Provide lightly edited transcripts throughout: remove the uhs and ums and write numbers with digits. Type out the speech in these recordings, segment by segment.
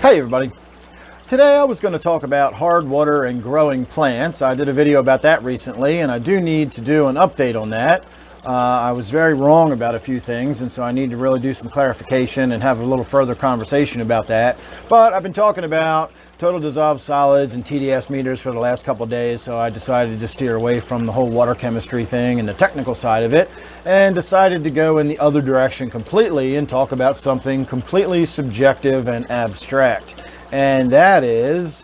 Hey everybody. Today I was going to talk about hard water and growing plants. I did a video about that recently and I do need to do an update on that. I was very wrong about a few things, and so I need to really do some clarification and have a little further conversation about that. But I've been talking about total dissolved solids and TDS meters for the last couple of days, so I decided to steer away from the whole water chemistry thing and the technical side of it, and decided to go in the other direction completely and talk about something completely subjective and abstract. And that is,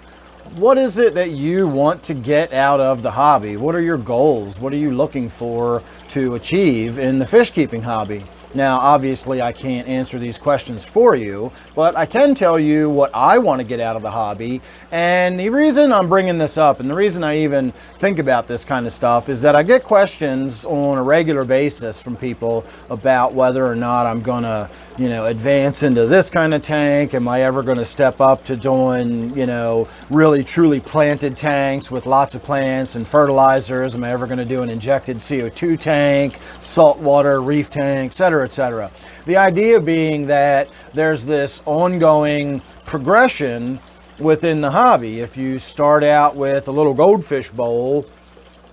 what is it that you want to get out of the hobby? What are your goals? What are you looking for to achieve in the fish keeping hobby? Now, obviously, I can't answer these questions for you, but I can tell you what I want to get out of the hobby. And the reason I'm bringing this up, and the reason I even think about this kind of stuff, is that I get questions on a regular basis from people about whether or not I'm going to, advance into this kind of tank. Am I ever going to step up to doing, really truly planted tanks with lots of plants and fertilizers? Am I ever going to do an injected CO2 tank, saltwater, reef tank, etc., etc.? The idea being that there's this ongoing progression within the hobby. If you start out with a little goldfish bowl,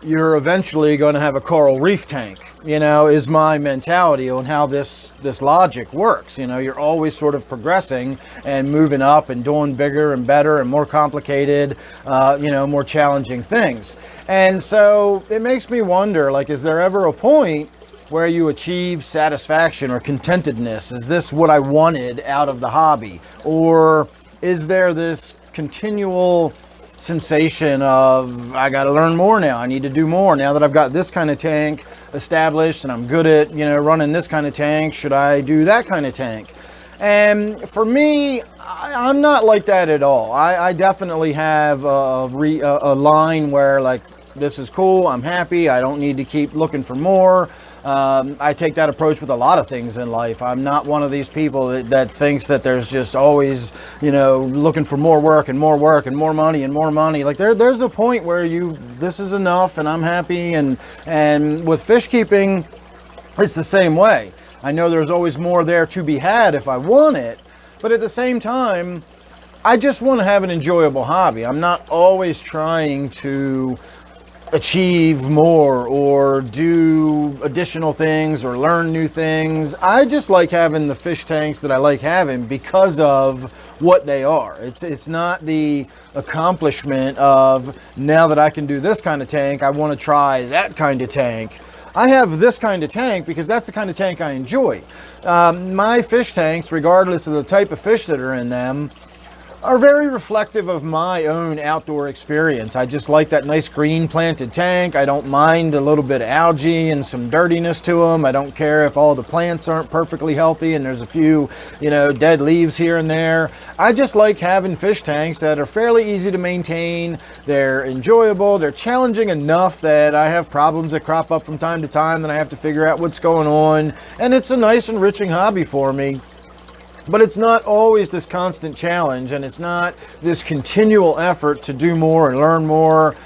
you're eventually going to have a coral reef tank, is my mentality on how this logic works. You're always sort of progressing and moving up and doing bigger and better and more complicated, more challenging things. And so it makes me wonder, is there ever a point where you achieve satisfaction or contentedness? Is this what I wanted out of the hobby? Or is there this continual sensation of, I got to learn more now, I need to do more now that I've got this kind of tank established and I'm good at running this kind of tank, should I do that kind of tank? And for me, I'm not like that at all. I definitely have a line where this is cool, I'm happy, I don't need to keep looking for more. I take that approach with a lot of things in life. I'm not one of these people that thinks that there's just always, looking for more work and more work and more money and more money. There's a point where this is enough and I'm happy. And with fish keeping, it's the same way. I know there's always more there to be had if I want it, but at the same time, I just want to have an enjoyable hobby. I'm not always trying to achieve more or do additional things or learn new things. I just like having the fish tanks that I like having because of what they are. It's not the accomplishment of, now that I can do this kind of tank, I want to try that kind of tank. I have this kind of tank because that's the kind of tank I enjoy. My fish tanks, regardless of the type of fish that are in them, are very reflective of my own outdoor experience. I just like that nice green planted tank. I don't mind a little bit of algae and some dirtiness to them. I don't care if all the plants aren't perfectly healthy and there's a few, dead leaves here and there. I just like having fish tanks that are fairly easy to maintain. They're enjoyable. They're challenging enough that I have problems that crop up from time to time and I have to figure out what's going on. And it's a nice enriching hobby for me. But it's not always this constant challenge, and it's not this continual effort to do more and learn more.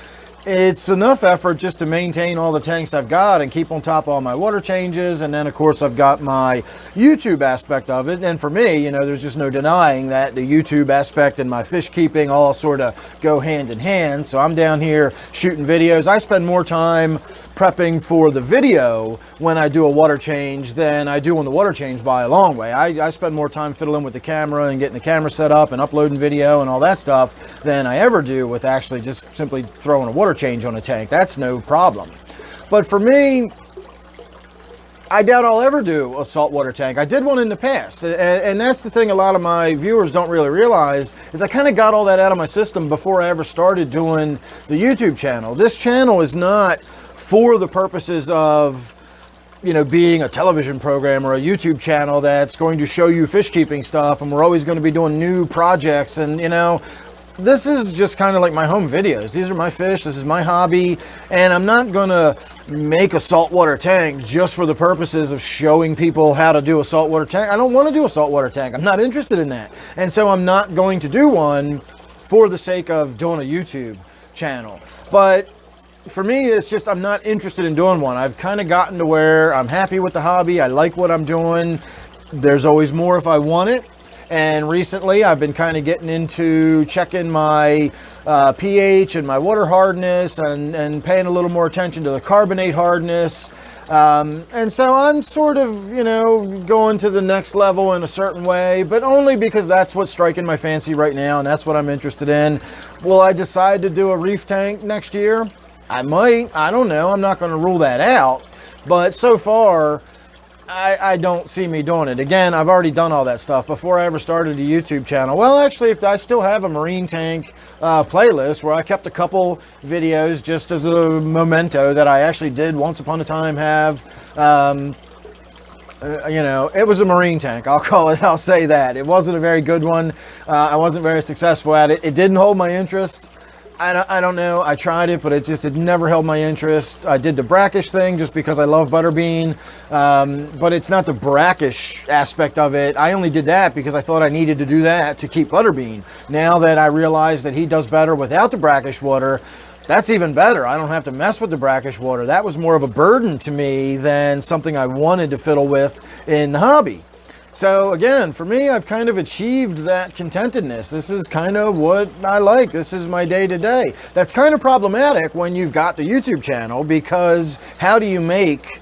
It's enough effort just to maintain all the tanks I've got and keep on top of all my water changes. And then, of course, I've got my YouTube aspect of it. And for me, there's just no denying that the YouTube aspect and my fish keeping all sort of go hand in hand. So I'm down here shooting videos. I spend more time prepping for the video when I do a water change than I do on the water change by a long way. I spend more time fiddling with the camera and getting the camera set up and uploading video and all that stuff than I ever do with actually just simply throwing a water change on a tank. That's no problem. But for me, I doubt I'll ever do a saltwater tank. I did one in the past, and that's the thing a lot of my viewers don't really realize, is I kind of got all that out of my system before I ever started doing the YouTube channel. This channel is not for the purposes of, being a television program or a YouTube channel that's going to show you fish keeping stuff and we're always going to be doing new projects. And, this is just kind of like my home videos. These are my fish. This is my hobby. And I'm not going to make a saltwater tank just for the purposes of showing people how to do a saltwater tank. I don't want to do a saltwater tank. I'm not interested in that. And so I'm not going to do one for the sake of doing a YouTube channel. But for me, it's just I'm not interested in doing one. I've kind of gotten to where I'm happy with the hobby. I like what I'm doing. There's always more if I want it. And recently I've been kind of getting into checking my pH and my water hardness, and paying a little more attention to the carbonate hardness. And so I'm sort of, going to the next level in a certain way, but only because that's what's striking my fancy right now, and that's what I'm interested in. Will I decide to do a reef tank next year? I might. I don't know. I'm not going to rule that out. But so far, I don't see me doing it. Again, I've already done all that stuff before I ever started a YouTube channel. Well, actually, if I still have a marine tank playlist where I kept a couple videos just as a memento that I actually did once upon a time have. It was a marine tank. I'll say that. It wasn't a very good one. I wasn't very successful at it. It didn't hold my interest. I don't know. I tried it, but it never held my interest. I did the brackish thing just because I love butterbean, but it's not the brackish aspect of it. I only did that because I thought I needed to do that to keep butterbean. Now that I realize that he does better without the brackish water, that's even better. I don't have to mess with the brackish water. That was more of a burden to me than something I wanted to fiddle with in the hobby. So again, for me, I've kind of achieved that contentedness. This is kind of what I like. This is my day-to-day. That's kind of problematic when you've got the YouTube channel, because how do you make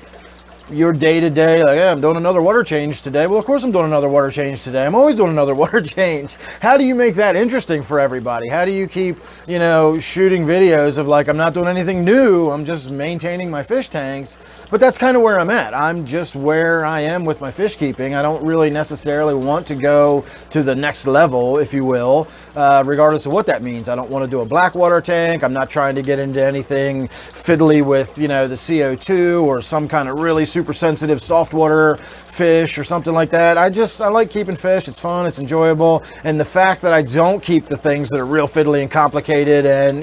your day-to-day, like, I'm doing another water change today. Well, of course I'm doing another water change today. I'm always doing another water change. How do you make that interesting for everybody? How do you keep, shooting videos of like, I'm not doing anything new, I'm just maintaining my fish tanks? But that's kind of where I'm at. I'm just where I am with my fish keeping. I don't really necessarily want to go to the next level, if you will, regardless of what that means. I don't want to do a black water tank. I'm not trying to get into anything fiddly with, the CO2 or some kind of really super sensitive saltwater fish or something like that. I like keeping fish. It's fun, it's enjoyable, and the fact that I don't keep the things that are real fiddly and complicated, and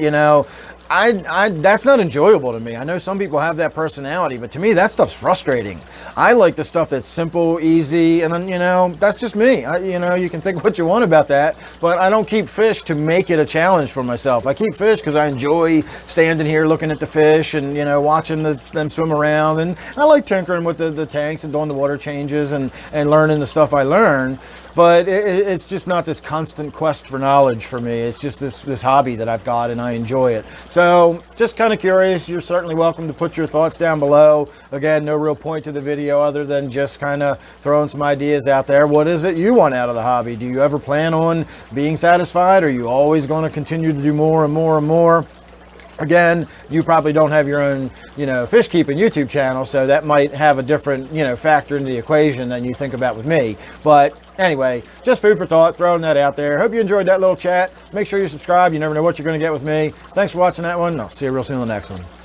that's not enjoyable to me. I know some people have that personality, but to me that stuff's frustrating. I like the stuff that's simple, easy, and then that's just me. You can think what you want about that, but I don't keep fish to make it a challenge for myself. I keep fish because I enjoy standing here looking at the fish and watching them swim around, and I like tinkering with the tanks and doing the water changes and learning the stuff I learn. But it's just not this constant quest for knowledge for me. It's just this hobby that I've got, and I enjoy it. So just kind of curious. You're certainly welcome to put your thoughts down below. Again, no real point to the video other than just kind of throwing some ideas out there. What is it you want out of the hobby? Do you ever plan on being satisfied? Are you always going to continue to do more and more and more? Again, you probably don't have your own, fish keeping YouTube channel, so that might have a different, factor into the equation than you think about with me. But anyway, just food for thought, throwing that out there. Hope you enjoyed that little chat. Make sure you subscribe. You never know what you're going to get with me. Thanks for watching that one. I'll see you real soon on the next one.